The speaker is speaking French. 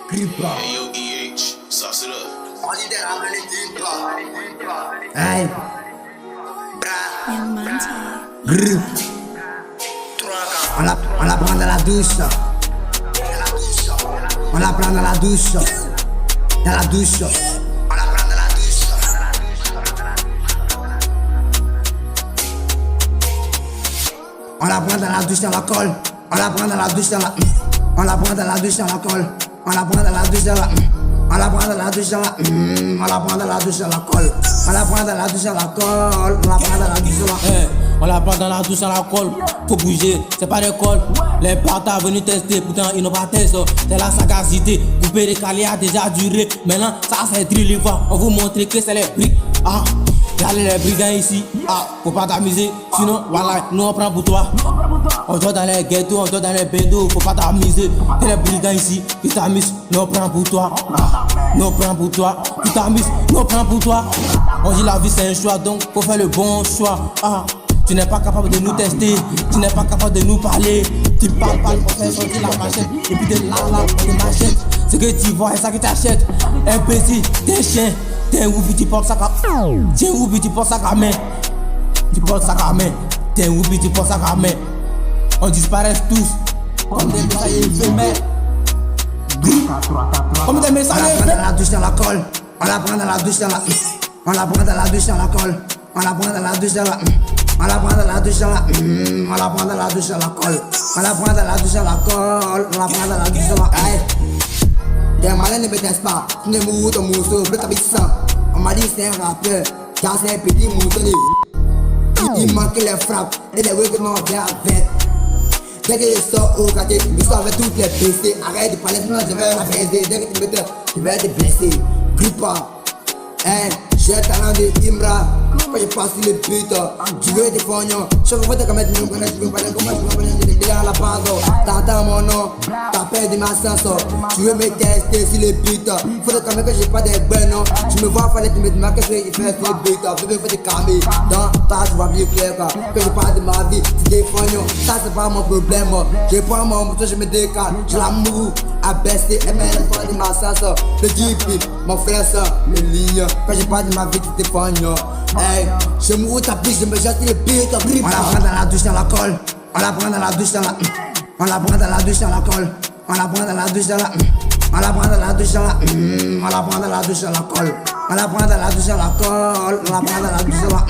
Gripa. Hey, yo, EH, sauce it up. On dit des ramener gripa. Hey. Young Monty. Grip. On la prend dans la douche. On la prend dans la douche. Dans la douche. On la prend dans la douche. On la prend dans la douche, dans la colle. On la prend dans la douche, dans la. On la prend dans la douche, dans la colle. On la prend dans la douche, dans la. On la prend dans la douche, dans la. On la prend dans la douche, dans la colle. On la prend dans la douche, dans la colle. On la prend dans la douche, dans la. On la prend dans la douche, dans la colle. Faut bouger, c'est pas d'école. Les partas venus tester, pourtant ils n'ont pas testé. C'est la sagacité, couper les calés a déjà duré. Maintenant, ça c'est trillion. On vous montrer que c'est les briques. Ah, y'a les brigands ici. Ah, faut pas t'amuser. Sinon, voilà, nous on prend pour toi. On doit dans les ghettos, on doit dans les bédos. Faut pas t'amuser. C'est les brigands ici qui t'amusent. Nous on prend pour toi. Nous on prend pour toi. Tu t'amuses, nous on prend pour toi. On dit la vie c'est un choix, donc faut faire le bon choix. Ah. Tu n'es pas capable de nous tester, tu n'es pas capable de nous parler. Tu parles, on fait sortir la machette. Et puis de là, on te machette. Ce que tu vois, c'est ça que tu achètes. Imbécile, t'es chien. T'es un oubi, tu portes ça à main. T'es un oubi, tu portes ça à main. Tu portes ça à main. T'es un oubi, tu portes ça à main. On disparaît tous. Comme des messages éphémères. Comme des messages éphémères. On la prend dans la douche, dans la colle. On la prend dans la douche, dans la. On la prend dans la douche, dans la colle. On la prend dans la douche, dans la. On la prend dans la douche, dans la. On la prend dans la douche, dans la colle. On la prend dans la douche, dans la colle. On la prend dans la douche, dans la. Aïe. T'es malin, ne me teste pas. Tu ne mourras ton morceau, je t'habille sans. On m'a dit c'est un rappeur, car c'est un petit moutonné. Il manque les frappes et les règlements bien avec. Dès que je sors au quartier, je sors avec toutes les blessés. Arrête de parler, sinon je vais la baiser. Dès que tu me te, je vais te blesser. Gripa. Hein, j'ai le talent de Imra. Quand je passe sur le but, tu veux des fognons. Chaque fois que tu me connais, tu me connais comment tu me connais, je te dis à la base. T'entends mon nom, t'as perdu ma sens. Tu veux me tester sur le but. Faut quand même que j'ai pas des bonnes noms. Tu me vois faire, tu me dis que je fais sur le but. Bébé, faut te calmer. Dans ta, tu vois bien clair. Que je parle de ma vie, c'est des fognons. Ça, c'est pas mon problème. Je prends mon moto, je me décale. Je l'amour à baisser. Et même la fois de ma sens. Le GP, mon frère, ça, mes lignes. Quand je parle de ma vie, c'est des fognons. Hey, je me roule ta piche, je me jette les pieds, on la prend dans la douche, dans la colle. On la prend dans la douche, dans la. On la prend dans la douche, dans la colle. On la prend dans la douche, dans la. On la prend dans la douche, dans la. On la prend dans la douche, dans la colle. On la prend dans la douche, dans la colle. On la prend dans la douche, dans la.